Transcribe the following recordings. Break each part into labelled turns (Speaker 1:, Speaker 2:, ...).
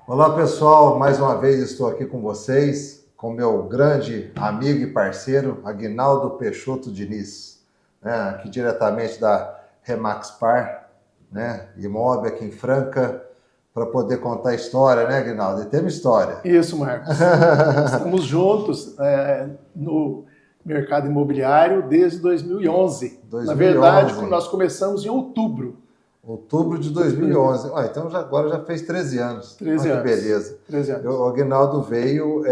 Speaker 1: Olá pessoal, mais uma vez estou aqui com vocês, com meu grande amigo e parceiro, Aguinaldo Peixoto Diniz, né? Aqui diretamente da Remaxpar, né? Imóvel aqui em Franca, para poder contar a história, né, Aguinaldo? E temos história.
Speaker 2: Isso, Marcos. Estamos juntos no mercado imobiliário desde 2011.
Speaker 1: 2011.
Speaker 2: Na verdade, nós começamos em outubro.
Speaker 1: Outubro de 2011. Então agora já fez 13 anos.
Speaker 2: 13 anos.
Speaker 1: Que beleza.
Speaker 2: 13 anos.
Speaker 1: O Aguinaldo veio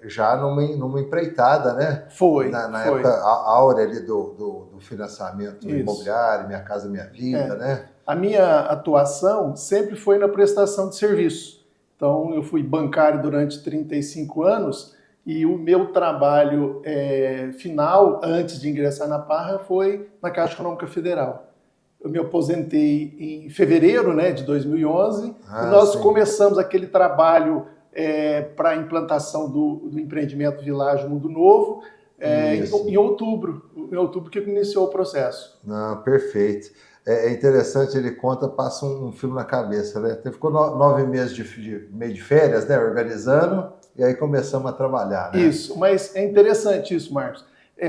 Speaker 1: já numa empreitada, né?
Speaker 2: Foi.
Speaker 1: Na época áurea ali do financiamento imobiliário, Minha Casa Minha Vida, né?
Speaker 2: A minha atuação sempre foi na prestação de serviço. Então, eu fui bancário durante 35 anos e o meu trabalho final, antes de ingressar na Parra, foi na Caixa Econômica Federal. Eu me aposentei em fevereiro, de 2011 e nós começamos aquele trabalho para a implantação do empreendimento Vilagem Mundo Novo em outubro. Em outubro que iniciou o processo.
Speaker 1: Não, perfeito. É interessante, ele conta, passa um filme na cabeça, né? Ficou 9 meses meio de férias, né? Organizando, e aí começamos a trabalhar, né?
Speaker 2: Isso, mas é interessante isso, Marcos.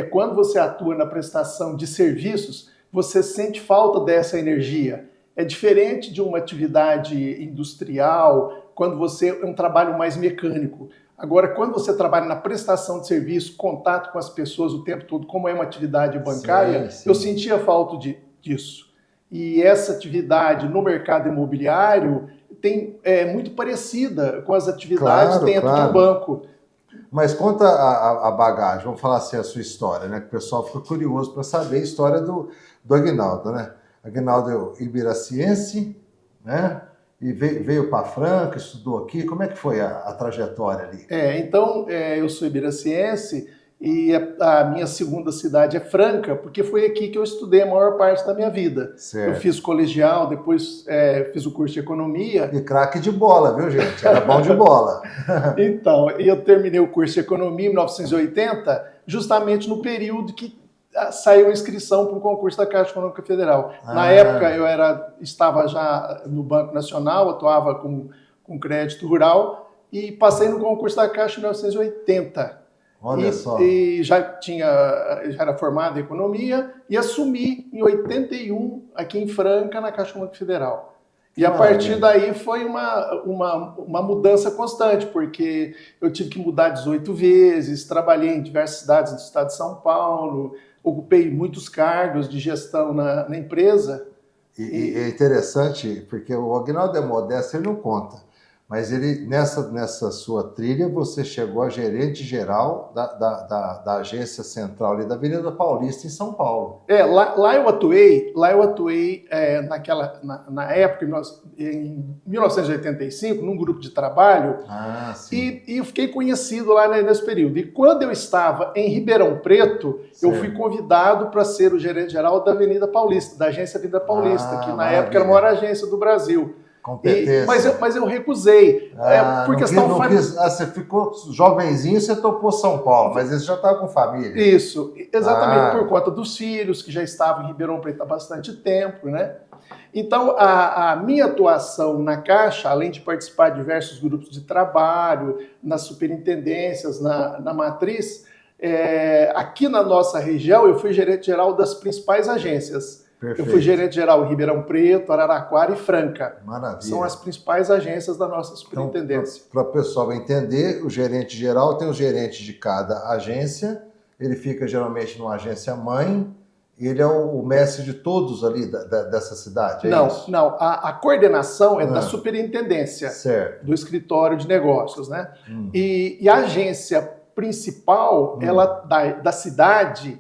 Speaker 2: Quando você atua na prestação de serviços, você sente falta dessa energia. É diferente de uma atividade industrial, quando você é um trabalho mais mecânico. Agora, quando você trabalha na prestação de serviço, contato com as pessoas o tempo todo, como é uma atividade bancária, sim. Eu sentia falta disso. E essa atividade no mercado imobiliário é muito parecida com as atividades dentro de um banco.
Speaker 1: Mas conta a bagagem, vamos falar assim, a sua história, né? Que o pessoal fica curioso para saber a história do Aguinaldo, né? Aguinaldo é ibiraciense, né? E veio para Franca, estudou aqui. Como é que foi a trajetória ali?
Speaker 2: Então, eu sou ibiraciense e a minha segunda cidade é Franca, porque foi aqui que eu estudei a maior parte da minha vida. Certo. Eu fiz colegial, depois fiz o curso de economia.
Speaker 1: E craque de bola, viu, gente? Era bom de bola.
Speaker 2: Então, eu terminei o curso de economia em 1980, justamente no período que saiu a inscrição para o concurso da Caixa Econômica Federal. Na época, eu estava já no Banco Nacional, atuava com crédito rural e passei no concurso da Caixa em 1980.
Speaker 1: Olha só.
Speaker 2: E já era formado em economia e assumi em 81 aqui em Franca, na Caixa Econômica Federal. E a partir daí foi uma mudança constante, porque eu tive que mudar 18 vezes, trabalhei em diversas cidades do estado de São Paulo, ocupei muitos cargos de gestão na empresa.
Speaker 1: E é interessante, porque o Aguinaldo é modesto, ele não conta. Mas ele, nessa sua trilha, você chegou a gerente geral da agência central ali da Avenida Paulista, em São Paulo.
Speaker 2: Lá eu atuei na época, em 1985, num grupo de trabalho, e eu fiquei conhecido lá nesse período. E quando eu estava em Ribeirão Preto, eu fui convidado para ser o gerente geral da Avenida Paulista, da agência Avenida Paulista, que na época era a maior agência do Brasil. Mas eu recusei.
Speaker 1: Você ficou jovenzinho, você topou São Paulo, mas você já estava com família.
Speaker 2: Isso, exatamente por conta dos filhos, que já estavam em Ribeirão Preto há bastante tempo, né? Então, a minha atuação na Caixa, além de participar de diversos grupos de trabalho, nas superintendências, na matriz, aqui na nossa região, eu fui gerente geral das principais agências. Perfeito. Eu fui gerente geral em Ribeirão Preto, Araraquara e Franca.
Speaker 1: Maravilha.
Speaker 2: São as principais agências da nossa superintendência.
Speaker 1: Então, para o pessoal entender, o gerente geral tem o gerente de cada agência, ele fica geralmente numa agência mãe, e ele é o mestre de todos ali dessa cidade,
Speaker 2: Não. A coordenação é da superintendência,
Speaker 1: certo,
Speaker 2: do escritório de negócios, né? E a agência principal, ela da cidade...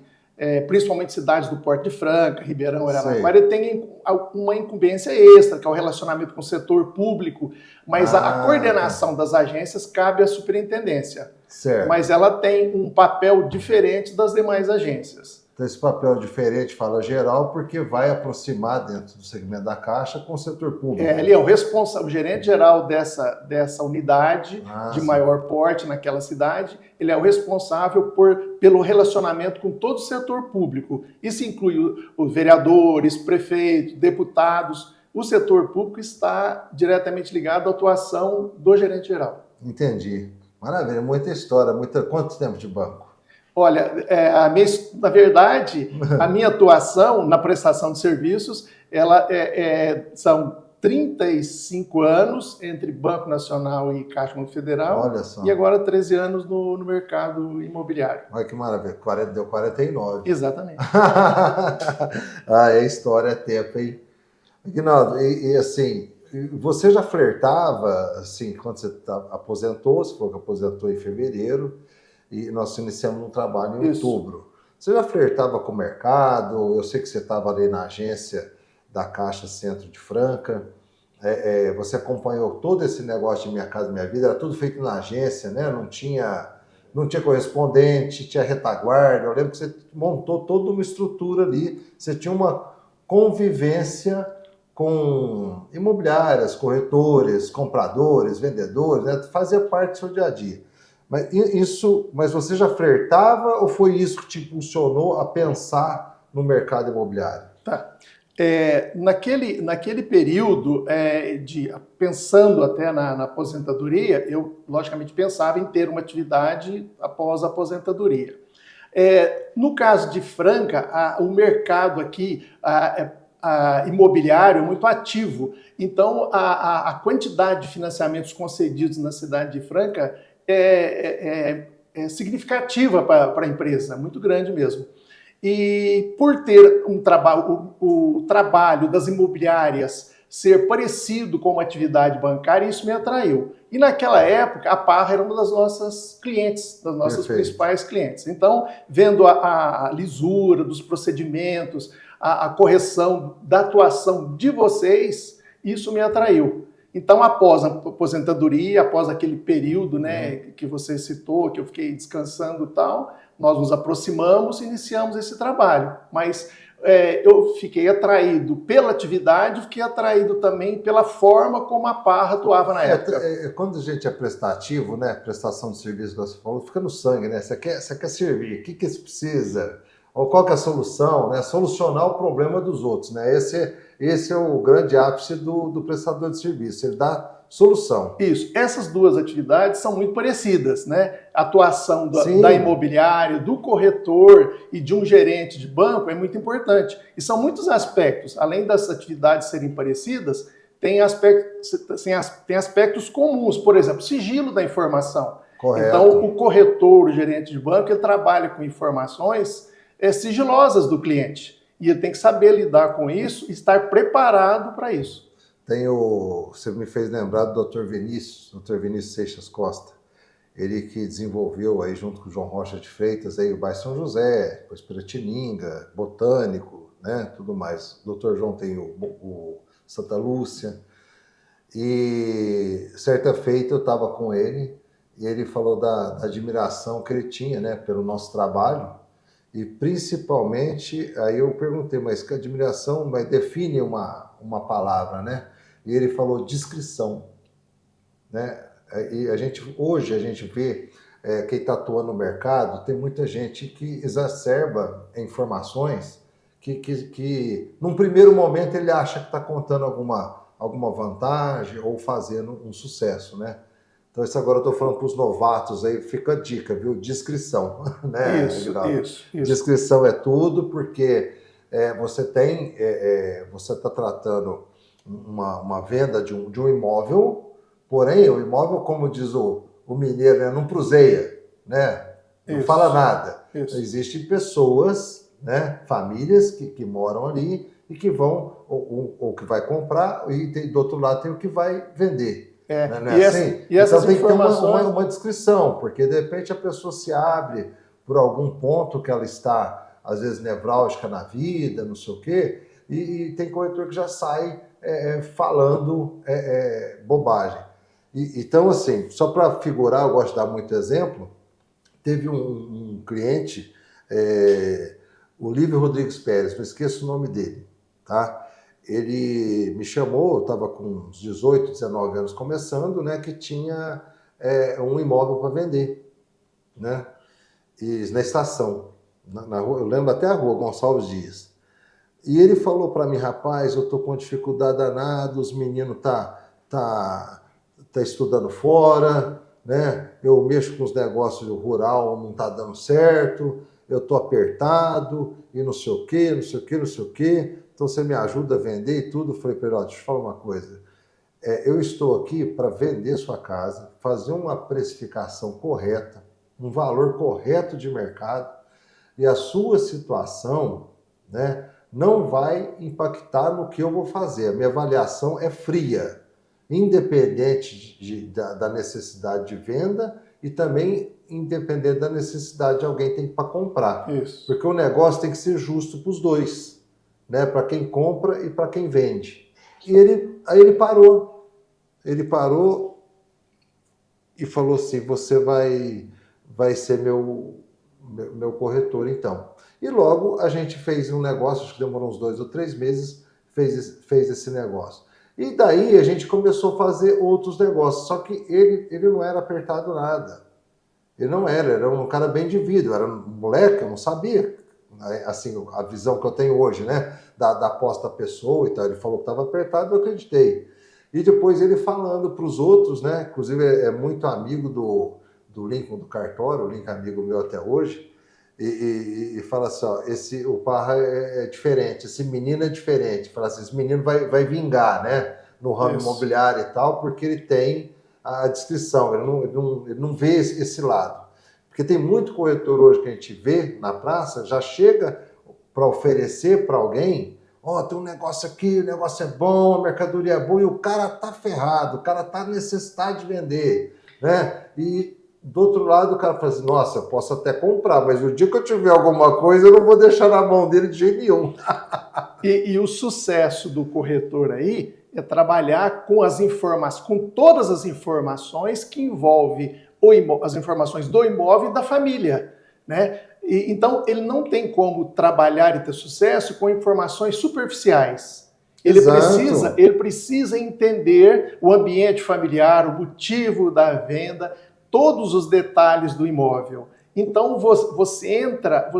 Speaker 2: principalmente cidades do Porto de Franca, Ribeirão, Araraquara, ele tem uma incumbência extra, que é o relacionamento com o setor público, mas a coordenação das agências cabe à superintendência.
Speaker 1: Certo.
Speaker 2: Mas ela tem um papel diferente das demais agências.
Speaker 1: Então, esse papel diferente fala geral, porque vai aproximar dentro do segmento da Caixa com o setor público.
Speaker 2: Ele é o gerente geral dessa unidade de maior porte naquela cidade, ele é o responsável pelo relacionamento com todo o setor público. Isso inclui os vereadores, prefeitos, deputados, o setor público está diretamente ligado à atuação do gerente geral.
Speaker 1: Entendi. Maravilha, muita história, quanto tempo de banco?
Speaker 2: Olha, na verdade, a minha atuação na prestação de serviços, são 35 anos entre Banco Nacional e Caixa Econômica Federal.
Speaker 1: Olha só.
Speaker 2: E agora 13 anos no mercado imobiliário.
Speaker 1: Olha que maravilha, deu 49.
Speaker 2: Exatamente.
Speaker 1: É história, é tempo, hein? Aguinaldo, e assim, você já flertava, assim, quando você aposentou, você falou que aposentou em fevereiro, e nós iniciamos um trabalho em outubro. Você já flertava com o mercado? Eu sei que você estava ali na agência da Caixa Centro de Franca. Você acompanhou todo esse negócio de Minha Casa Minha Vida, era tudo feito na agência, né? Não tinha correspondente, tinha retaguarda. Eu lembro que você montou toda uma estrutura ali, você tinha uma convivência com imobiliárias, corretores, compradores, vendedores, né? Fazia parte do seu dia a dia. Mas você já flertava ou foi isso que te impulsionou a pensar no mercado imobiliário?
Speaker 2: Tá. Naquele período, pensando até na aposentadoria, eu logicamente pensava em ter uma atividade após a aposentadoria. No caso de Franca, o mercado aqui imobiliário é muito ativo, então a quantidade de financiamentos concedidos na cidade de Franca é significativa para a empresa, muito grande mesmo. E por ter o trabalho das imobiliárias ser parecido com uma atividade bancária, isso me atraiu. E naquela época, a Parra era uma das nossas clientes, das nossas principais clientes. Então, vendo a lisura dos procedimentos, a correção da atuação de vocês, isso me atraiu. Então, após a aposentadoria, após aquele período, né, que você citou, que eu fiquei descansando e tal, nós nos aproximamos e iniciamos esse trabalho. Mas eu fiquei atraído pela atividade, fiquei atraído também pela forma como a Parra atuava na época.
Speaker 1: Quando a gente é prestativo, né, prestação de serviço, que você falou, fica no sangue, né? Você quer servir, o que você precisa? Ou qual que é a solução, né? Solucionar o problema dos outros, né? Esse é o grande ápice do prestador de serviço, ele dá solução.
Speaker 2: Isso, essas duas atividades são muito parecidas, né? A atuação da imobiliária, do corretor e de um gerente de banco é muito importante. E são muitos aspectos, além das atividades serem parecidas, tem aspectos comuns, por exemplo, sigilo da informação.
Speaker 1: Correto.
Speaker 2: Então, o corretor, o gerente de banco, ele trabalha com informações sigilosas do cliente. E ele tem que saber lidar com isso e estar preparado para isso.
Speaker 1: Você me fez lembrar do Dr. Vinícius Seixas Costa. Ele que desenvolveu aí junto com o João Rocha de Freitas aí o bairro São José, depois Piratininga, Botânico, né, tudo mais. O Dr. João tem o Santa Lúcia. E certa feita eu estava com ele e ele falou da admiração que ele tinha, né, pelo nosso trabalho. E principalmente, aí eu perguntei, mas que admiração, mas define uma palavra, né? E ele falou discrição, né? E hoje a gente vê quem está atuando no mercado, tem muita gente que exacerba informações que num primeiro momento ele acha que está contando alguma vantagem ou fazendo um sucesso, né? Então, isso agora eu estou falando para os novatos aí, fica a dica, viu? Discrição, né?
Speaker 2: Isso.
Speaker 1: Discrição é tudo, porque você está tratando uma venda de um imóvel, porém, o imóvel, como diz o mineiro, né, não pruseia, né? Não fala nada. Existem pessoas, né, famílias que moram ali e que vão, ou que vai comprar, e do outro lado tem o que vai vender.
Speaker 2: E essas
Speaker 1: então tem
Speaker 2: informações...
Speaker 1: que ter uma descrição, porque de repente a pessoa se abre por algum ponto que ela está, às vezes, nevrálgica na vida, não sei o quê, e tem corretor que já sai falando bobagem. Então, assim, só para figurar, eu gosto de dar muito exemplo, teve um cliente, o Lívio Rodrigues Pérez, não esqueço o nome dele, tá? Ele me chamou, eu estava com uns 18, 19 anos começando, né, que tinha um imóvel para vender, né, e na estação, na rua, eu lembro até a rua, Gonçalves Dias. E ele falou para mim, rapaz, eu tô com dificuldade danada, os meninos tá estudando fora, né? Eu mexo com os negócios do rural, não tá dando certo, eu tô apertado e não sei o quê, não sei o quê, não sei o quê. Então você me ajuda a vender e tudo. Eu falei para ele, ó, deixa eu falar uma coisa. Eu estou aqui para vender sua casa, fazer uma precificação correta, um valor correto de mercado, e a sua situação, né, não vai impactar no que eu vou fazer. A minha avaliação é fria, independente da necessidade de venda e também independente da necessidade de alguém tem para comprar.
Speaker 2: Isso.
Speaker 1: Porque o negócio tem que ser justo para os dois, né, para quem compra e para quem vende. E aí ele parou e falou assim, você vai ser meu corretor então. E logo a gente fez um negócio, acho que demorou uns 2 ou 3 meses, fez esse negócio. E daí a gente começou a fazer outros negócios, só que ele não era apertado nada. Ele não era um cara bem de vida, eu era um moleque, eu não sabia, assim, a visão que eu tenho hoje, né, da aposta da pessoa e tal. Ele falou que estava apertado, eu acreditei. E depois ele falando para os outros, né, inclusive é muito amigo do Lincoln do Cartório, o Lincoln é amigo meu até hoje, e fala assim, ó, o Parra é diferente, esse menino é diferente. Fala assim, esse menino vai vingar, né, no ramo imobiliário e tal, porque ele tem a descrição, ele não vê esse lado. Porque tem muito corretor hoje que a gente vê na praça, já chega para oferecer para alguém, ó, tem um negócio aqui, o negócio é bom, a mercadoria é boa, e o cara tá ferrado, o cara tá necessitado de vender, né? E do outro lado o cara fala assim, nossa, eu posso até comprar, mas o dia que eu tiver alguma coisa, eu não vou deixar na mão dele de jeito nenhum.
Speaker 2: E o sucesso do corretor aí é trabalhar com as informações, com todas as informações que envolvem as informações do imóvel e da família, né? Então, ele não tem como trabalhar e ter sucesso com informações superficiais. Ele precisa entender o ambiente familiar, o motivo da venda, todos os detalhes do imóvel. Então, você entra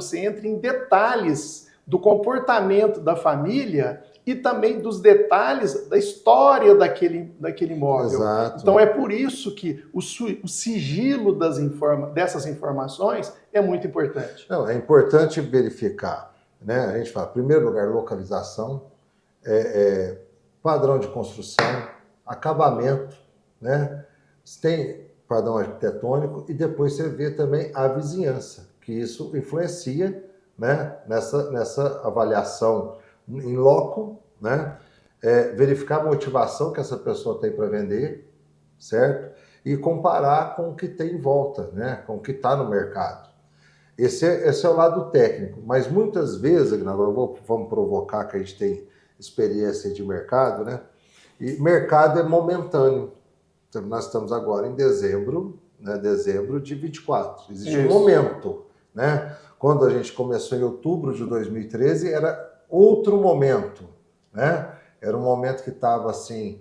Speaker 2: em detalhes do comportamento da família e também dos detalhes da história daquele imóvel.
Speaker 1: Exato.
Speaker 2: Então é por isso que o sigilo dessas informações é muito importante.
Speaker 1: Não, é importante verificar, né? A gente fala, em primeiro lugar, localização, padrão de construção, acabamento, né? Tem padrão arquitetônico e depois você vê também a vizinhança, que isso influencia, né, nessa avaliação em loco, né? Verificar a motivação que essa pessoa tem para vender, certo? E comparar com o que tem em volta, né? Com o que está no mercado. Esse é o lado técnico, mas muitas vezes, agora vamos provocar que a gente tem experiência de mercado, né? E mercado é momentâneo. Então, nós estamos agora em dezembro, né? Dezembro de 24. Existe um momento, né? Quando a gente começou em outubro de 2013, era outro momento, né? Era um momento que estava assim,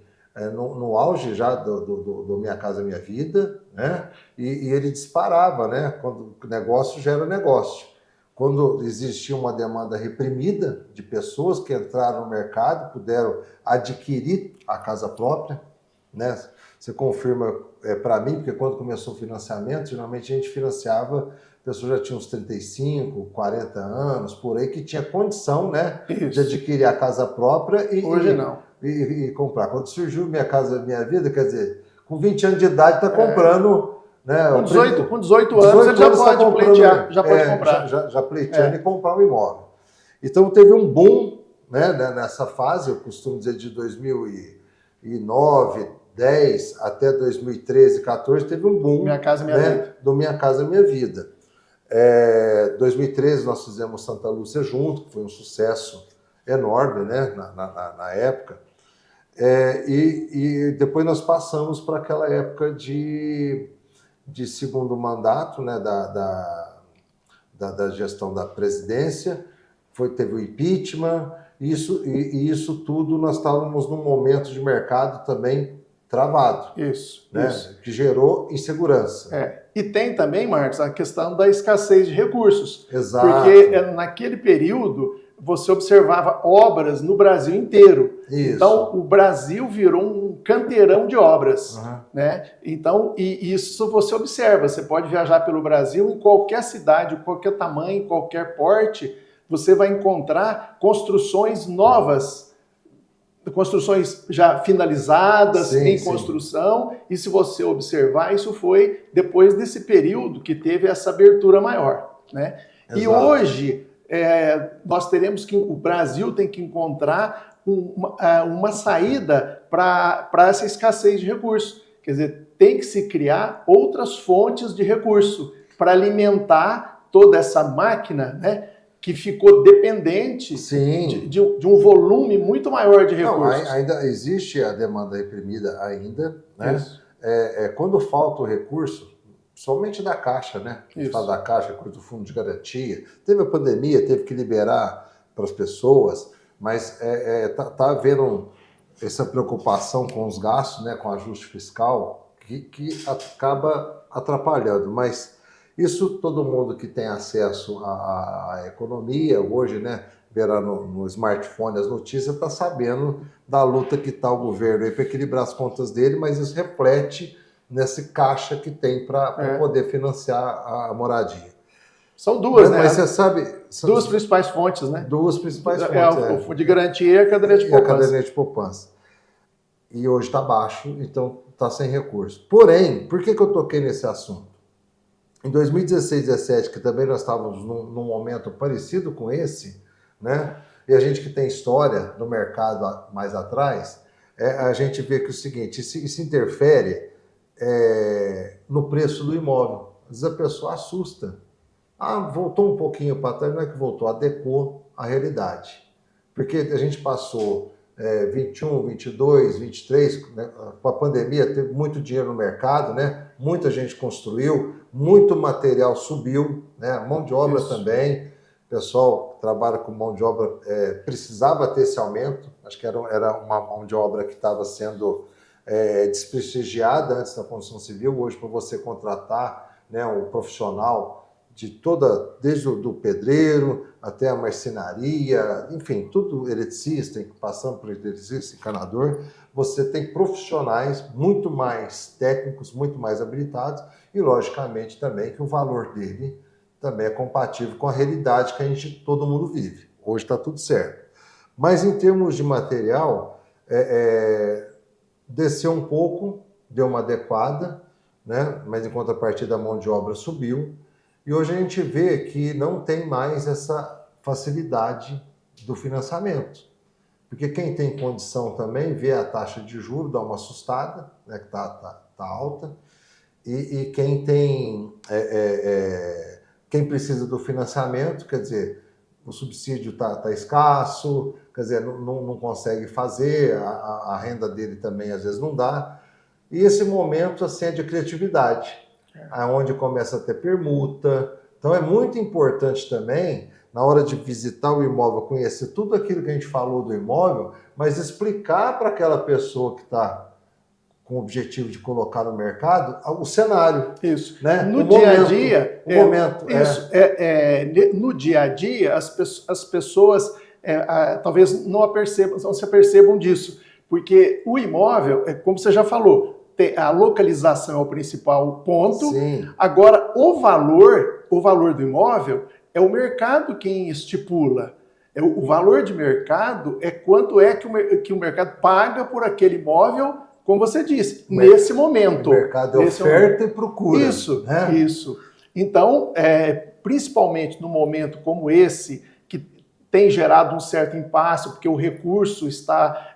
Speaker 1: no auge já do Minha Casa Minha Vida, né? E ele disparava, né? Quando o negócio gera negócio. Quando existia uma demanda reprimida de pessoas que entraram no mercado, puderam adquirir a casa própria, né? Você confirma para mim, porque quando começou o financiamento, geralmente a gente financiava, a pessoa já tinha uns 35, 40 anos, por aí, que tinha condição, né, de adquirir a casa própria e comprar. Quando surgiu Minha Casa Minha Vida, quer dizer, com 20 anos de idade está comprando... Né,
Speaker 2: com 18 anos ele já pode pleitear, já pode comprar.
Speaker 1: Já pleiteando e comprar um imóvel. Então teve um boom, né, nessa fase, eu costumo dizer de 2009, 10 até 2013, 14, teve um boom.
Speaker 2: Minha Casa Minha Vida.
Speaker 1: Do Minha Casa Minha Vida. 2013 nós fizemos Santa Lúcia junto, que foi um sucesso enorme, né, na época. E depois nós passamos para aquela época de segundo mandato, né, da gestão da presidência, teve o impeachment, isso tudo nós estávamos num momento de mercado também travado. Isso. Que gerou insegurança.
Speaker 2: E tem também, Marcos, a questão da escassez de recursos.
Speaker 1: Exato.
Speaker 2: Porque naquele período você observava obras no Brasil inteiro.
Speaker 1: Isso.
Speaker 2: Então, o Brasil virou um canteirão de obras. Né? Então, e isso você observa, você pode viajar pelo Brasil em qualquer cidade, qualquer tamanho, qualquer porte, você vai encontrar construções novas, construções já finalizadas, em construção, e se você observar, isso foi depois desse período que teve essa abertura maior. Né? E hoje, nós teremos que, o Brasil tem que encontrar uma saída para essa escassez de recursos. Quer dizer, tem que se criar outras fontes de recurso para alimentar toda essa máquina, né, que ficou dependente de um volume muito maior de recursos.
Speaker 1: Não, ainda existe a demanda reprimida ainda, né? Quando falta o recurso, somente da Caixa, né? A gente fala da Caixa, coisa do Fundo de Garantia. Teve a pandemia, teve que liberar para as pessoas, mas tá havendo essa preocupação com os gastos, né? Com o ajuste fiscal, que acaba atrapalhando. Mas isso todo mundo que tem acesso à economia hoje, né? Verá no smartphone as notícias, está sabendo da luta que está o governo para equilibrar as contas dele, mas isso reflete nesse caixa que tem para poder financiar a moradia.
Speaker 2: São duas, né?
Speaker 1: Mas você sabe...
Speaker 2: Duas principais fontes, né?
Speaker 1: Duas principais fontes,
Speaker 2: o Fundo de Garantia e a caderneta de poupança.
Speaker 1: A caderneta de poupança. E hoje está baixo, então está sem recurso. Porém, por que eu toquei nesse assunto? Em 2016, 2017, que também nós estávamos num momento parecido com esse, né? E a gente que tem história no mercado mais atrás, a gente vê que é o seguinte, isso interfere no preço do imóvel. Às vezes a pessoa assusta. Voltou um pouquinho para trás, não é que voltou, adequou à realidade. Porque a gente passou 21, 22, 23, né? Com a pandemia teve muito dinheiro no mercado, né? Muita gente construiu, muito material subiu, né? A mão de obra também. O pessoal que trabalha com mão de obra precisava ter esse aumento. Acho que era uma mão de obra que estava sendo desprestigiada antes da construção civil. Hoje, para você contratar, né, um profissional desde o pedreiro até a marcenaria, enfim, tudo eletricista, passando por eletricista, encanador, você tem profissionais muito mais técnicos, muito mais habilitados e, logicamente, também que o valor dele também é compatível com a realidade que todo mundo vive. Hoje está tudo certo. Mas em termos de material, desceu um pouco, deu uma adequada, né? Mas em contrapartida a mão de obra subiu. E hoje a gente vê que não tem mais essa facilidade do financiamento. Porque quem tem condição também vê a taxa de juros, dá uma assustada, né? Que tá alta. E quem tem... quem precisa do financiamento, quer dizer, o subsídio está escasso, quer dizer, não consegue fazer, a renda dele também às vezes não dá. E esse momento assim, é de criatividade, onde começa a ter permuta. Então é muito importante também, na hora de visitar o imóvel, conhecer tudo aquilo que a gente falou do imóvel, mas explicar para aquela pessoa que está com o objetivo de colocar no mercado, o cenário.
Speaker 2: Isso.
Speaker 1: Né?
Speaker 2: No dia a dia...
Speaker 1: Isso.
Speaker 2: No dia a dia, as pessoas talvez não se apercebam disso, porque o imóvel, como você já falou, a localização é o principal ponto.
Speaker 1: Sim.
Speaker 2: Agora, o valor do imóvel é o mercado quem estipula. O valor de mercado é quanto é que o mercado paga por aquele imóvel, como você disse, nesse momento.
Speaker 1: O mercado é oferta e procura.
Speaker 2: Isso, né? Isso. Então, principalmente no momento como esse, que tem gerado um certo impasse, porque o recurso está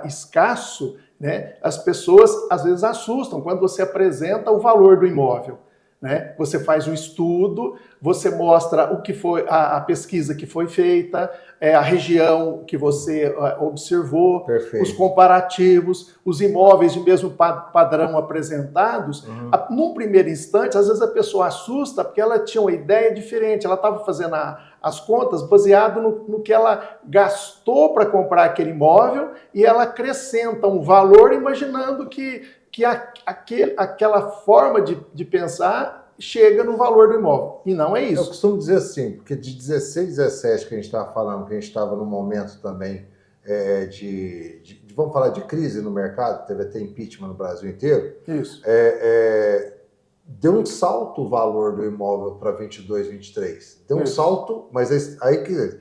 Speaker 2: escasso, né? As pessoas às vezes assustam quando você apresenta o valor do imóvel. Né? Você faz um estudo, você mostra o que foi a pesquisa que foi feita, a região que você observou,
Speaker 1: Perfeito.
Speaker 2: Os comparativos, os imóveis de mesmo padrão apresentados. Num primeiro instante, às vezes a pessoa assusta porque ela tinha uma ideia diferente, ela estava fazendo as contas baseado no que ela gastou para comprar aquele imóvel e ela acrescenta um valor imaginando que aquela forma de pensar chega no valor do imóvel. E não é
Speaker 1: Eu
Speaker 2: isso.
Speaker 1: costumo dizer assim, porque de 16, 17 que a gente estava falando, que a gente estava num momento também vamos falar de crise no mercado, teve até impeachment no Brasil inteiro,
Speaker 2: Isso.
Speaker 1: deu um salto o valor do imóvel para 22, 23. Deu um
Speaker 2: Isso.
Speaker 1: salto, mas aí que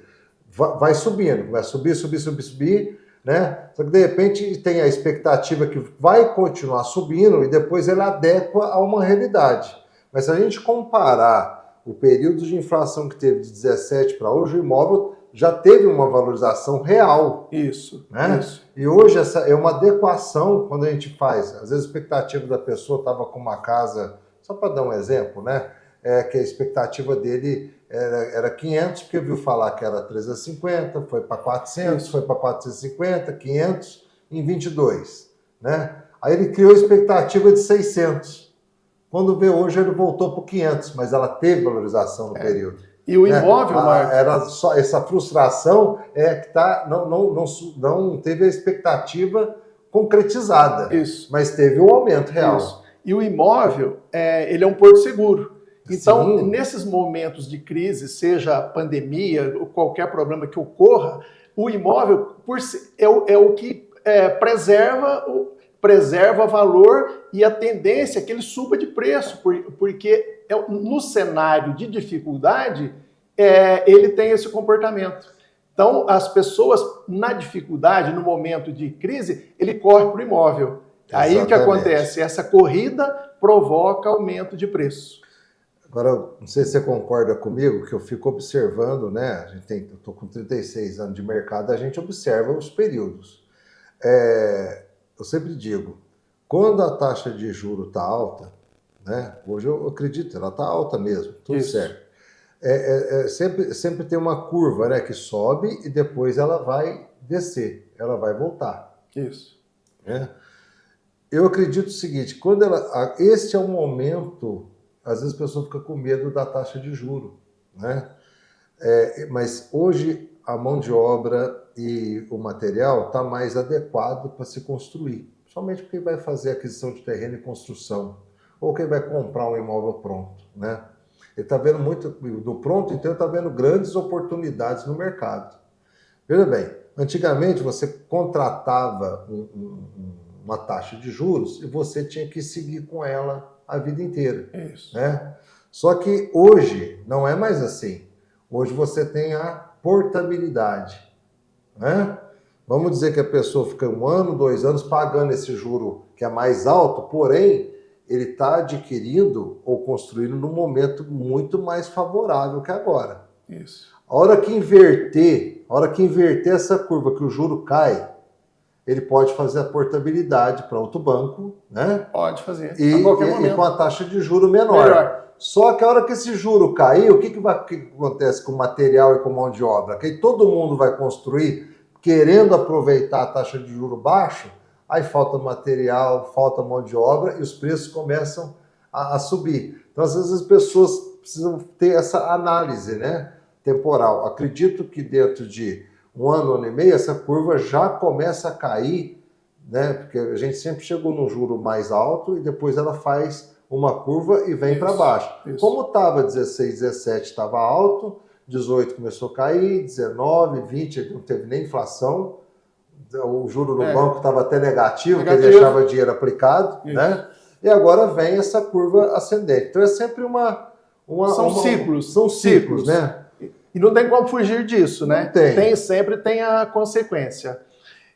Speaker 1: vai subindo, vai subir, né? Só que de repente tem a expectativa que vai continuar subindo e depois ele adequa a uma realidade. Mas se a gente comparar o período de inflação que teve de 17 para hoje, o imóvel já teve uma valorização real.
Speaker 2: Isso,
Speaker 1: né?
Speaker 2: isso.
Speaker 1: E hoje essa é uma adequação quando a gente faz. Às vezes a expectativa da pessoa estava com uma casa, só para dar um exemplo, né? Que a expectativa dele era 500, porque viu falar que era 350, foi para 400,
Speaker 2: Isso.
Speaker 1: foi para 450, 500 em 22, né? Aí ele criou a expectativa de 600. Quando vê hoje ele voltou para 500, mas ela teve valorização no período.
Speaker 2: E o imóvel, Marcos?
Speaker 1: Era só essa frustração que não teve a expectativa concretizada.
Speaker 2: Isso.
Speaker 1: Mas teve um aumento real.
Speaker 2: Isso. E o imóvel, ele é um porto seguro. Então,
Speaker 1: Sim.
Speaker 2: nesses momentos de crise, seja pandemia ou qualquer problema que ocorra, o imóvel é o que preserva valor e a tendência é que ele suba de preço, porque no cenário de dificuldade, ele tem esse comportamento. Então, as pessoas, na dificuldade, no momento de crise, ele corre para o imóvel. Aí o que acontece? Essa corrida provoca aumento de preço.
Speaker 1: Agora, não sei se você concorda comigo, que eu fico eu estou com 36 anos de mercado, a gente observa os períodos. Eu sempre digo, quando a taxa de juros está alta, né? Hoje eu acredito, ela está alta mesmo, tudo
Speaker 2: Isso.
Speaker 1: certo. Sempre tem uma curva, né, que sobe e depois ela vai descer, ela vai voltar.
Speaker 2: Isso.
Speaker 1: Né? Eu acredito o seguinte, este é um momento, às vezes a pessoa fica com medo da taxa de juros, né? Mas hoje a mão de obra e o material está mais adequado para se construir, somente porque vai fazer aquisição de terreno e construção, ou quem vai comprar um imóvel pronto, né? Ele está vendo muito do pronto, então ele está vendo grandes oportunidades no mercado. Veja bem, antigamente você contratava uma taxa de juros e você tinha que seguir com ela a vida inteira.
Speaker 2: Isso.
Speaker 1: Né? Só que hoje não é mais assim. Hoje você tem a portabilidade. Né? Vamos dizer que a pessoa fica 1 ano, 2 anos pagando esse juro que é mais alto, porém ele está adquirindo ou construindo num momento muito mais favorável que agora.
Speaker 2: Isso.
Speaker 1: A hora que inverter essa curva, que o juro cai, ele pode fazer a portabilidade para outro banco, né?
Speaker 2: Pode fazer,
Speaker 1: a qualquer momento. E com a taxa de juro menor. Só que a hora que esse juro cair, o que acontece com o material e com mão de obra? Que todo mundo vai construir querendo aproveitar a taxa de juro baixo, aí falta material, falta mão de obra e os preços começam a subir. Então, às vezes, as pessoas precisam ter essa análise, né, temporal. Acredito que dentro de 1 ano, 1 ano e meio, essa curva já começa a cair, né, porque a gente sempre chegou num juro mais alto e depois ela faz uma curva e vem para baixo. Isso. Como estava 16, 17 estava alto, 18 começou a cair, 19, 20 não teve nem inflação, o juro no banco estava até negativo, porque ele deixava dinheiro aplicado, né? E agora vem essa curva ascendente. Então é sempre
Speaker 2: São ciclos.
Speaker 1: São ciclos, né?
Speaker 2: E não tem como fugir disso, né? Sempre tem a consequência.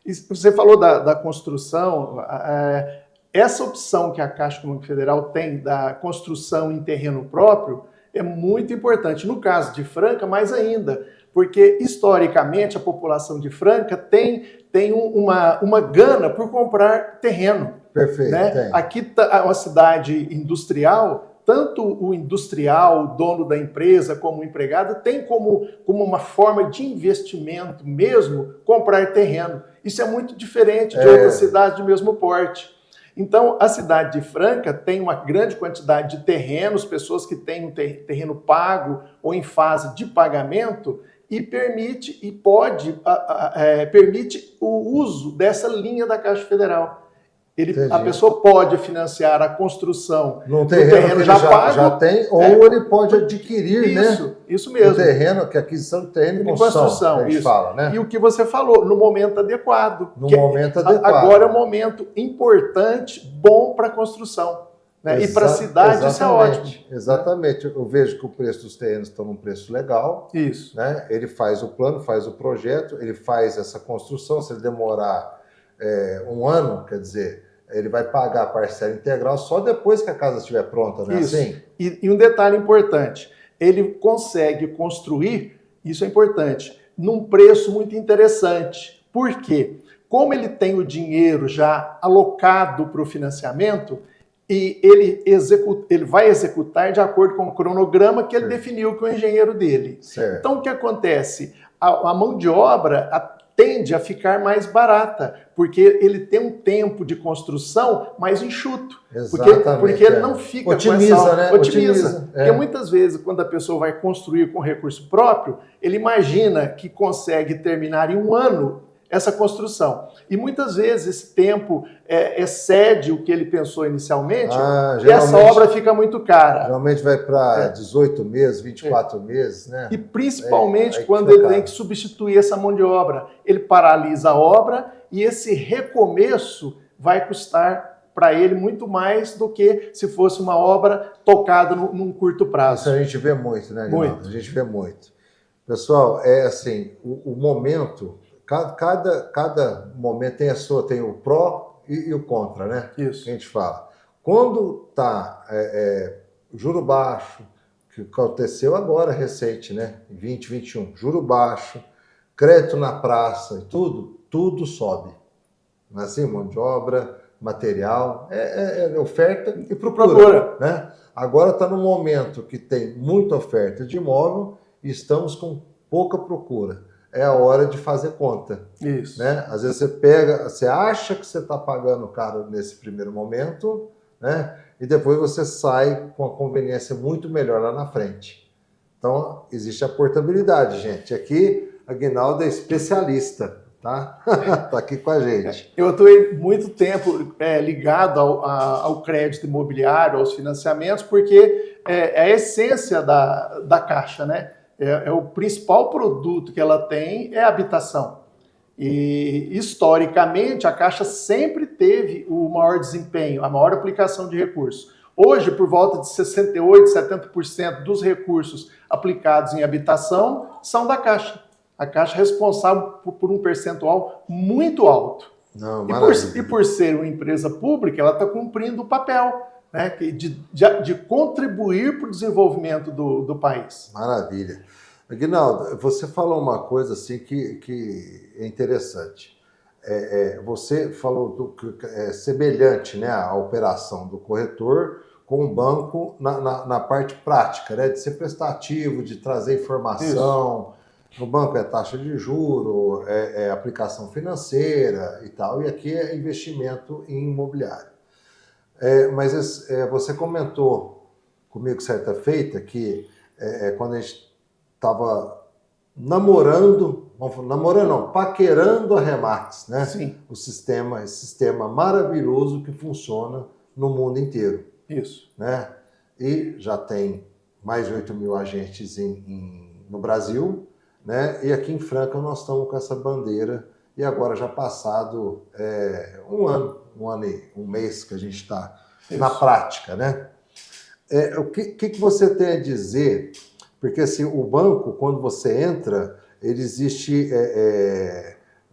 Speaker 2: E você falou da construção, essa opção que a Caixa Econômica Federal tem da construção em terreno próprio é muito importante. No caso de Franca, mais ainda, porque historicamente a população de Franca tem uma gana por comprar terreno.
Speaker 1: Perfeito.
Speaker 2: Né? Aqui é uma cidade industrial, tanto o industrial, o dono da empresa, como o empregado, tem como uma forma de investimento mesmo comprar terreno. Isso é muito diferente de outras cidades de mesmo porte. Então, a cidade de Franca tem uma grande quantidade de terrenos, pessoas que têm um terreno pago ou em fase de pagamento, e permite o uso dessa linha da Caixa Federal. A pessoa pode financiar a construção
Speaker 1: no terreno que
Speaker 2: já
Speaker 1: ele
Speaker 2: pago,
Speaker 1: já tem, ou ele pode adquirir,
Speaker 2: isso mesmo.
Speaker 1: O terreno, que é aquisição de terreno e construção, que a gente fala, né?
Speaker 2: E o que você falou, no momento adequado.
Speaker 1: No momento adequado.
Speaker 2: Agora é um momento importante, bom para a construção. Né? E para a cidade isso é ótimo.
Speaker 1: Exatamente. Eu vejo que o preço dos terrenos está num preço legal.
Speaker 2: Isso.
Speaker 1: Né? Ele faz o plano, faz o projeto, ele faz essa construção. Se ele demorar um ano, quer dizer, ele vai pagar a parcela integral só depois que a casa estiver pronta, né?
Speaker 2: Isso.
Speaker 1: Assim?
Speaker 2: E um detalhe importante, ele consegue construir, isso é importante, num preço muito interessante. Por quê? Como ele tem o dinheiro já alocado para o financiamento, e ele vai executar de acordo com o cronograma que ele definiu com o engenheiro dele.
Speaker 1: Certo.
Speaker 2: Então, o que acontece? A mão de obra tende a ficar mais barata, porque ele tem um tempo de construção mais enxuto. Porque ele não fica
Speaker 1: otimiza,
Speaker 2: com essa...
Speaker 1: né?
Speaker 2: Otimiza. Porque muitas vezes, quando a pessoa vai construir com recurso próprio, ele imagina que consegue terminar em um ano essa construção. E muitas vezes esse tempo excede o que ele pensou inicialmente e essa obra fica muito cara.
Speaker 1: Geralmente vai para 18 meses, 24 meses, né?
Speaker 2: E principalmente quando ele tem que substituir essa mão de obra. Ele paralisa a obra e esse recomeço vai custar para ele muito mais do que se fosse uma obra tocada num curto prazo.
Speaker 1: Isso a gente vê muito, né, Guilherme?
Speaker 2: Muito.
Speaker 1: A gente vê muito. Pessoal, é assim, o momento... Cada momento tem o pró e o contra, né?
Speaker 2: Isso.
Speaker 1: Que a gente fala. Quando está juro baixo, que aconteceu agora recente, né? 2021, juro baixo, crédito na praça e tudo sobe. Não é assim? Mão de obra, material, oferta e procura. Né? Agora está no momento que tem muita oferta de imóvel e estamos com pouca procura. É a hora de fazer conta.
Speaker 2: Isso.
Speaker 1: Né? Às vezes você acha que você está pagando caro nesse primeiro momento, né? E depois você sai com a conveniência muito melhor lá na frente. Então, existe a portabilidade, gente. Aqui, a Aguinaldo é especialista, tá? Tá aqui com a gente.
Speaker 2: Eu atuei muito tempo ligado ao crédito imobiliário, aos financiamentos, porque é a essência da Caixa, né? O principal produto que ela tem é a habitação. E, historicamente, a Caixa sempre teve o maior desempenho, a maior aplicação de recursos. Hoje, por volta de 68%, 70% dos recursos aplicados em habitação são da Caixa. A Caixa é responsável por um percentual muito alto.
Speaker 1: Não,
Speaker 2: e por ser uma empresa pública, ela está cumprindo o papel, né, de contribuir para o desenvolvimento do país.
Speaker 1: Maravilha. Aguinaldo, você falou uma coisa assim que é interessante. Você falou semelhante, né, à operação do corretor com o banco na parte prática, né, de ser prestativo, de trazer informação. Isso. No banco é taxa de juros, aplicação financeira e tal, e aqui é investimento em imobiliário. Mas você comentou comigo certa feita que quando a gente estava paquerando a Remax, né?
Speaker 2: Sim.
Speaker 1: Esse sistema maravilhoso que funciona no mundo inteiro.
Speaker 2: Isso.
Speaker 1: Né? E já tem mais de 8 mil agentes no Brasil, né? E aqui em Franca nós estamos com essa bandeira, e agora já passado um mês que a gente está na prática, né? O que você tem a dizer? Porque assim, o banco, quando você entra, ele existe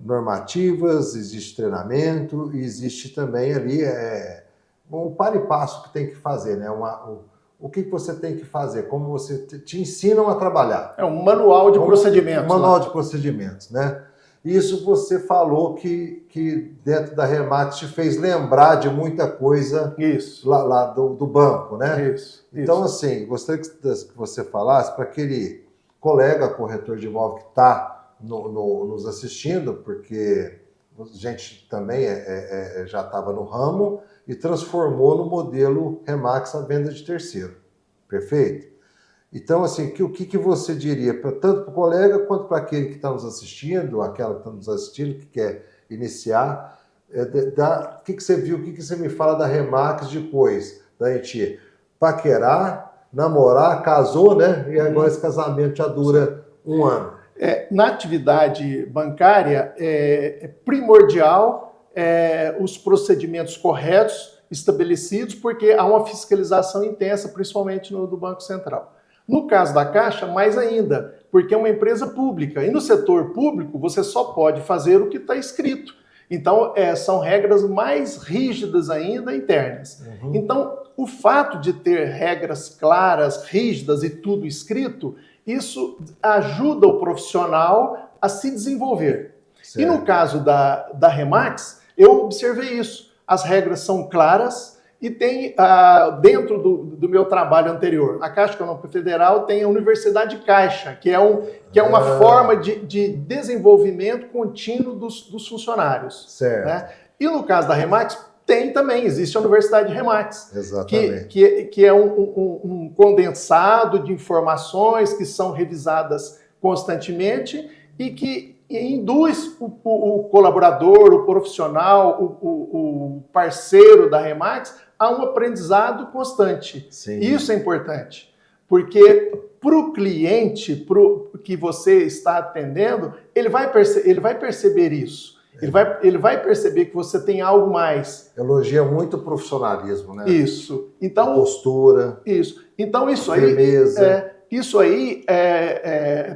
Speaker 1: normativas, existe treinamento, e existe também ali o par e passo que tem que fazer, né? O que você tem que fazer, como você te ensinam a trabalhar.
Speaker 2: É um manual de procedimentos.
Speaker 1: Um manual de procedimentos, né? Isso você falou que dentro da Remax te fez lembrar de muita coisa.
Speaker 2: Isso.
Speaker 1: Lá do banco, né?
Speaker 2: Isso.
Speaker 1: Então, assim, gostaria que você falasse para aquele colega corretor de imóvel que está nos assistindo, porque a gente também já estava no ramo e transformou no modelo Remax a venda de terceiro. Perfeito? Então, assim, o que você diria, tanto para o colega quanto para aquele que está nos assistindo, aquela que está nos assistindo, que quer iniciar, O que você viu, o que você me fala da Remax depois da gente paquerar, namorar, casou, né? E agora esse casamento já dura um ano.
Speaker 2: Na atividade bancária, é primordial os procedimentos corretos estabelecidos, porque há uma fiscalização intensa, principalmente do Banco Central. No caso da Caixa, mais ainda, porque é uma empresa pública. E no setor público, você só pode fazer o que está escrito. Então, são regras mais rígidas ainda internas. Uhum. Então, o fato de ter regras claras, rígidas e tudo escrito, isso ajuda o profissional a se desenvolver. Certo. E no caso da Remax, eu observei isso. As regras são claras e tem, dentro do meu trabalho anterior, a Caixa Econômica Federal tem a Universidade Caixa, que é uma forma de desenvolvimento contínuo dos funcionários.
Speaker 1: Certo.
Speaker 2: Né? E no caso da Remax, existe a Universidade Remax.
Speaker 1: Exatamente.
Speaker 2: Que é um condensado de informações que são revisadas constantemente e que induz o colaborador, o profissional, o parceiro da Remax a um aprendizado constante.
Speaker 1: Sim.
Speaker 2: Isso é importante, porque para o cliente que você está atendendo, ele vai perceber isso. Ele vai perceber que você tem algo mais.
Speaker 1: Elogia muito o profissionalismo, né?
Speaker 2: Isso. Então,
Speaker 1: a postura.
Speaker 2: Isso. Então, isso
Speaker 1: aí. Firmeza.
Speaker 2: Isso aí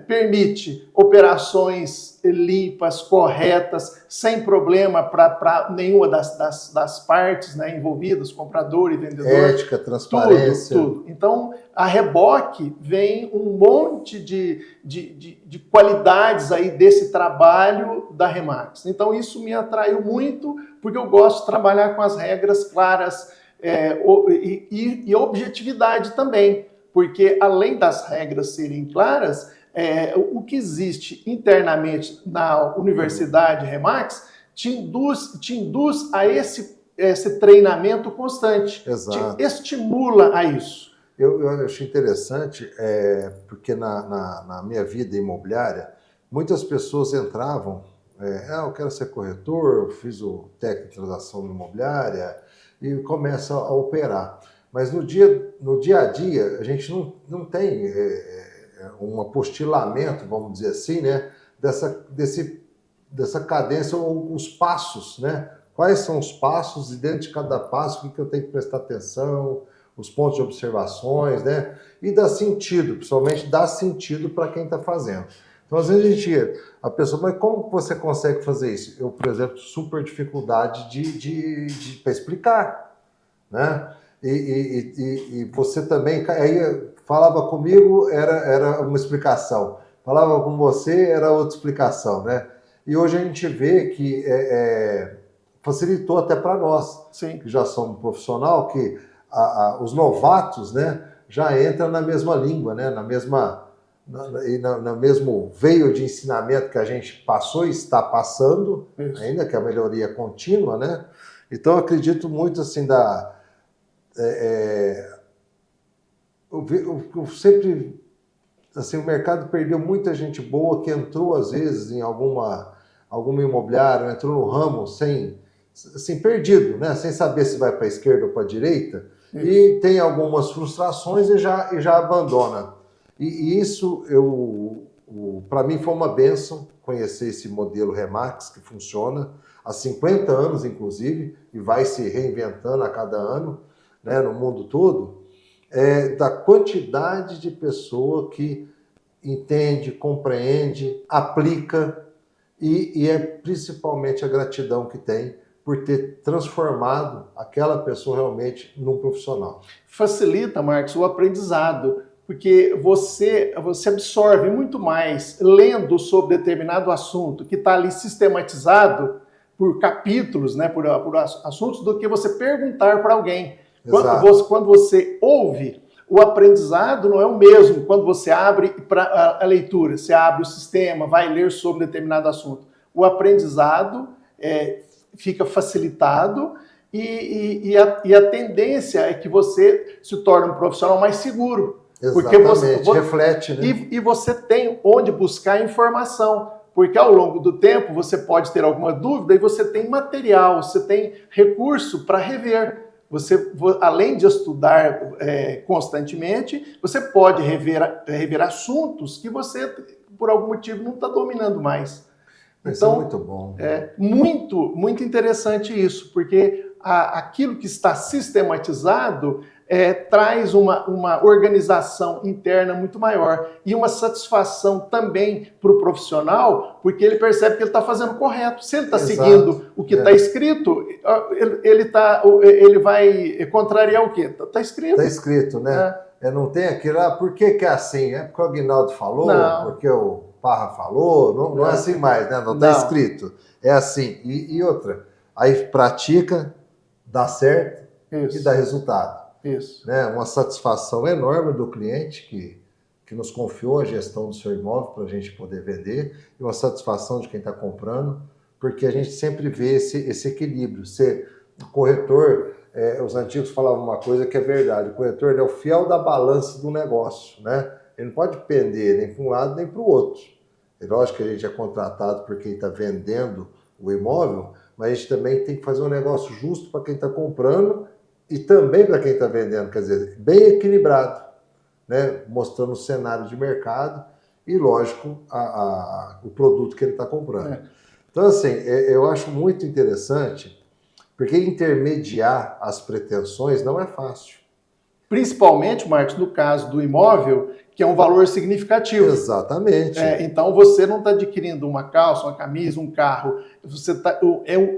Speaker 2: permite operações limpas, corretas, sem problema para nenhuma das partes, né, envolvidas, comprador e vendedor.
Speaker 1: Ética, transparência.
Speaker 2: Tudo. Então, a reboque vem um monte de qualidades aí desse trabalho da Remax. Então, isso me atraiu muito, porque eu gosto de trabalhar com as regras claras e objetividade também. Porque, além das regras serem claras, o que existe internamente na Universidade Remax te induz a esse treinamento constante.
Speaker 1: Exato.
Speaker 2: Te estimula a isso.
Speaker 1: Eu achei interessante, porque na minha vida imobiliária, muitas pessoas entravam, eu quero ser corretor, fiz o técnico de transação imobiliária, e começa a operar. Mas no dia a dia, a gente não tem um apostilamento, vamos dizer assim, né, dessa cadência, ou os passos, né? Quais são os passos e dentro de cada passo o que eu tenho que prestar atenção, os pontos de observações, né? E dá sentido, principalmente dá sentido para quem está fazendo. Então, às vezes a pessoa, mas como você consegue fazer isso? Eu, por exemplo, super dificuldade para explicar, né? E você também, aí falava comigo, era uma explicação. Falava com você, era outra explicação, né? E hoje a gente vê que facilitou até para nós,
Speaker 2: sim,
Speaker 1: que já somos profissional, que os novatos, né, já entram na mesma língua, né, no mesmo veio de ensinamento que a gente passou e está passando, isso, ainda que a melhoria contínua, né? Então, eu acredito muito, assim, eu sempre, assim, o mercado perdeu muita gente boa que entrou, às vezes, em alguma imobiliária, entrou no ramo assim, perdido, né? Sem saber se vai para a esquerda ou para a direita, e tem algumas frustrações e já abandona. E isso, para mim, foi uma bênção conhecer esse modelo Remax, que funciona há 50 anos, inclusive, e vai se reinventando a cada ano, né, no mundo todo, da quantidade de pessoa que entende, compreende, aplica, e é principalmente a gratidão que tem por ter transformado aquela pessoa realmente num profissional.
Speaker 2: Facilita, Marcos, o aprendizado, porque você absorve muito mais lendo sobre determinado assunto que está ali sistematizado por capítulos, né, por assuntos, do que você perguntar para alguém. Quando você ouve, o aprendizado não é o mesmo quando você abre para a leitura, você abre o sistema, vai ler sobre determinado assunto. O aprendizado fica facilitado e a tendência é que você se torne um profissional mais seguro.
Speaker 1: Exatamente,
Speaker 2: porque você
Speaker 1: reflete, né?
Speaker 2: E você tem onde buscar informação, porque ao longo do tempo você pode ter alguma dúvida e você tem material, você tem recurso para rever. Você, além de estudar constantemente, você pode rever assuntos que você, por algum motivo, não está dominando mais.
Speaker 1: Então,
Speaker 2: isso é
Speaker 1: muito bom.
Speaker 2: É muito interessante isso, porque aquilo que está sistematizado traz uma organização interna muito maior e uma satisfação também para o profissional, porque ele percebe que ele está fazendo correto. Se ele está seguindo o que está escrito, ele vai contrariar o quê? Está escrito.
Speaker 1: Está escrito, né? Não tem aquilo, por que é assim? É porque o Aguinaldo falou, porque o Parra falou, não é assim mais, né? Não está escrito. É assim. E outra, aí pratica, dá certo e dá resultado.
Speaker 2: Isso.
Speaker 1: Né? Uma satisfação enorme do cliente que nos confiou a gestão do seu imóvel para a gente poder vender e uma satisfação de quem está comprando, porque a gente sempre vê esse equilíbrio. O corretor, os antigos falavam uma coisa que é verdade, o corretor ele é o fiel da balança do negócio, né? Ele não pode pender nem para um lado nem para o outro. É lógico que a gente é contratado por quem está vendendo o imóvel, mas a gente também tem que fazer um negócio justo para quem está comprando e também para quem está vendendo, quer dizer, bem equilibrado, né? Mostrando o cenário de mercado e, lógico, o produto que ele está comprando. Então, assim, eu acho muito interessante, porque intermediar as pretensões não é fácil.
Speaker 2: Principalmente, Marcos, no caso do imóvel, que é um valor significativo.
Speaker 1: Exatamente.
Speaker 2: Então, você não está adquirindo uma calça, uma camisa, um carro.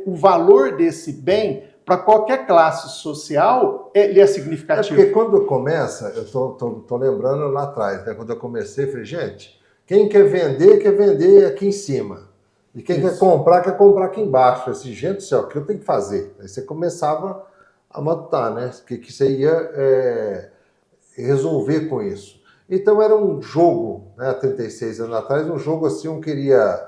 Speaker 2: O valor desse bem, para qualquer classe social, ele é significativo.
Speaker 1: Porque quando começa, eu tô lembrando lá atrás, né? Quando eu comecei, eu falei, gente, quem quer vender aqui em cima. E quem quer comprar aqui embaixo. Eu falei assim, gente do céu, o que eu tenho que fazer? Aí você começava a matutar, né? O que você ia resolver com isso. Então era um jogo, né, há 36 anos atrás, um jogo assim, um queria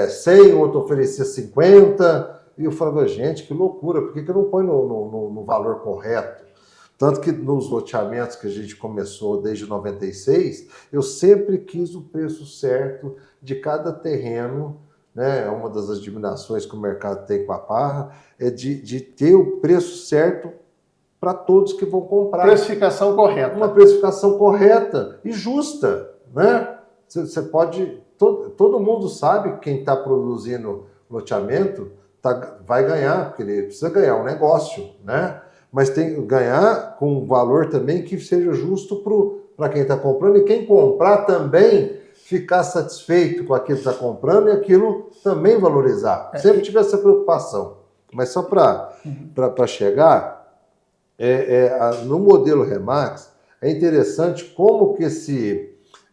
Speaker 1: 100, o outro oferecia 50, e eu falava, gente, que loucura, por que eu não põe no valor correto? Tanto que nos loteamentos que a gente começou desde 96, eu sempre quis o preço certo de cada terreno, né? Uma das admirações que o mercado tem com a Parra é de ter o preço certo para todos que vão comprar.
Speaker 2: Precificação correta.
Speaker 1: Uma precificação correta e justa, né? Você pode... Todo mundo sabe que quem está produzindo loteamento vai ganhar, porque ele precisa ganhar um negócio, né? Mas tem que ganhar com um valor também que seja justo para quem está comprando e quem comprar também ficar satisfeito com aquilo que está comprando e aquilo também valorizar. Sempre tive essa preocupação. Mas só para chegar... no modelo Remax, é interessante como que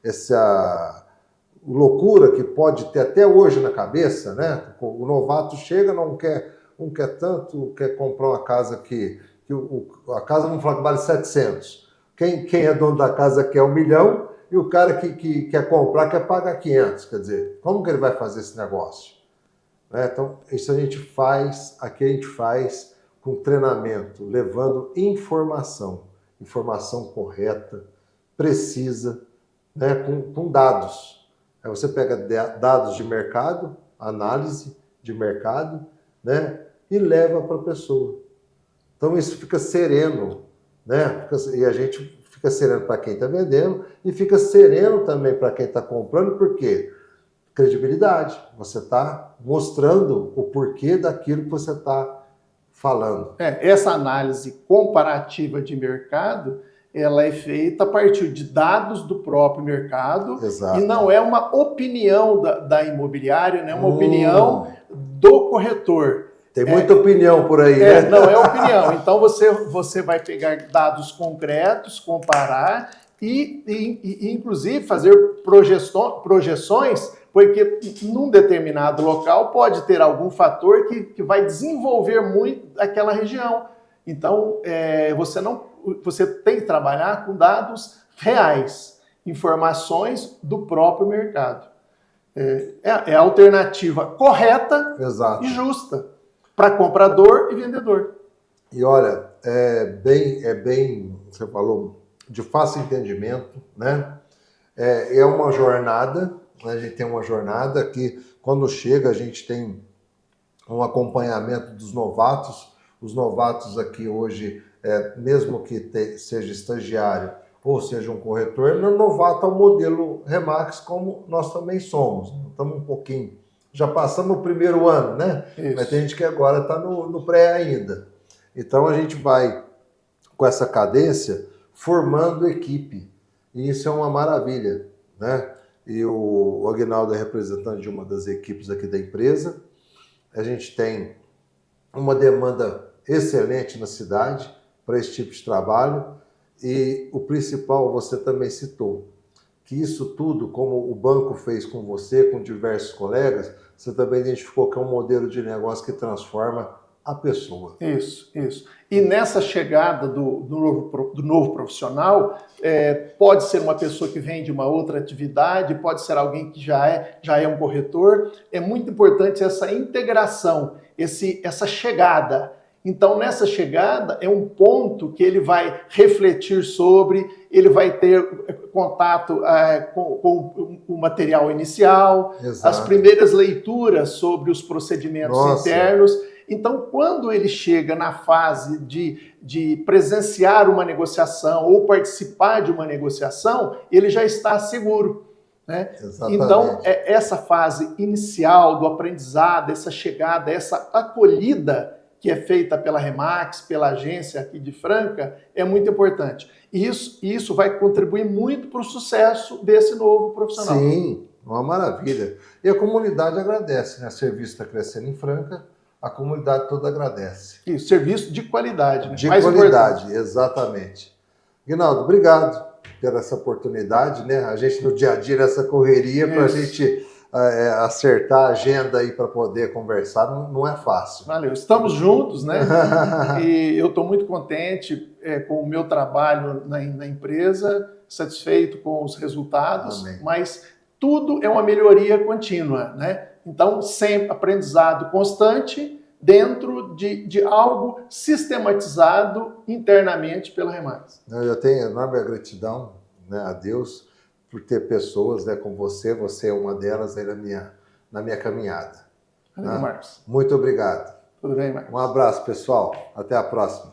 Speaker 1: essa loucura que pode ter até hoje na cabeça, né? O novato chega, não quer tanto, quer comprar uma casa a casa, vamos falar que vale 700. Quem é dono da casa quer 1 milhão e o cara que quer comprar quer pagar 500. Quer dizer, como que ele vai fazer esse negócio? Então, isso a gente faz com treinamento, levando informação correta, precisa, né, com dados. Aí você pega dados de mercado, análise de mercado, né, e leva para a pessoa. Então isso fica sereno, né? E a gente fica sereno para quem está vendendo e fica sereno também para quem está comprando, por quê? Credibilidade. Você está mostrando o porquê daquilo que você está falando.
Speaker 2: Essa análise comparativa de mercado, ela é feita a partir de dados do próprio mercado.
Speaker 1: Exato.
Speaker 2: E não é uma opinião da imobiliária, não é uma opinião do corretor.
Speaker 1: Tem muita opinião por aí, né?
Speaker 2: Não é opinião. Então você vai pegar dados concretos, comparar e inclusive fazer projeções, porque num determinado local pode ter algum fator que vai desenvolver muito aquela região. Então, você tem que trabalhar com dados reais, informações do próprio mercado. É a alternativa correta
Speaker 1: Exato.
Speaker 2: E justa para comprador e vendedor.
Speaker 1: E olha, é bem, você falou, de fácil entendimento, né? É uma jornada, né? A gente tem uma jornada que, quando chega, a gente tem um acompanhamento dos novatos. Os novatos aqui hoje, mesmo que seja estagiário ou seja um corretor, ele é novato ao modelo Remax, como nós também somos. Estamos um pouquinho, já passamos o primeiro ano, né?
Speaker 2: Isso.
Speaker 1: Mas tem gente que agora está no pré ainda. Então a gente vai, com essa cadência, formando equipe. E isso é uma maravilha, né? E o Aguinaldo é representante de uma das equipes aqui da empresa. A gente tem uma demanda excelente na cidade para esse tipo de trabalho. E o principal, você também citou, que isso tudo, como o banco fez com você, com diversos colegas, você também identificou que é um modelo de negócio que transforma a pessoa.
Speaker 2: Isso. E nessa chegada do novo profissional, pode ser uma pessoa que vem de uma outra atividade, pode ser alguém que já é um corretor. É muito importante essa integração, essa chegada. Então, nessa chegada, é um ponto que ele vai refletir sobre, ele vai ter contato com o material inicial,
Speaker 1: Exato.
Speaker 2: As primeiras leituras sobre os procedimentos internos. Então, quando ele chega na fase de presenciar uma negociação ou participar de uma negociação, ele já está seguro, né?
Speaker 1: Exatamente.
Speaker 2: Então, essa fase inicial do aprendizado, essa chegada, essa acolhida que é feita pela Remax, pela agência aqui de Franca, é muito importante. E isso vai contribuir muito para o sucesso desse novo profissional.
Speaker 1: Sim, uma maravilha. E a comunidade agradece, né? O serviço está crescendo em Franca, a comunidade toda agradece.
Speaker 2: Isso, serviço de qualidade, né?
Speaker 1: De
Speaker 2: Mais
Speaker 1: qualidade,
Speaker 2: importante.
Speaker 1: Exatamente. Guinaldo, obrigado por essa oportunidade, né? A gente no dia a dia, nessa correria, para a gente acertar a agenda aí para poder conversar, não é fácil.
Speaker 2: Valeu, estamos juntos, né? E eu estou muito contente com o meu trabalho na empresa, satisfeito com os resultados.
Speaker 1: Amém.
Speaker 2: Mas tudo é uma melhoria contínua, né? Então, sempre aprendizado constante dentro de algo sistematizado internamente pela Remax.
Speaker 1: Eu tenho enorme gratidão, né, a Deus por ter pessoas, né, como você é uma delas aí na minha caminhada.
Speaker 2: Valeu, Marcos.
Speaker 1: Muito obrigado.
Speaker 2: Tudo bem, Marcos?
Speaker 1: Um abraço, pessoal. Até a próxima.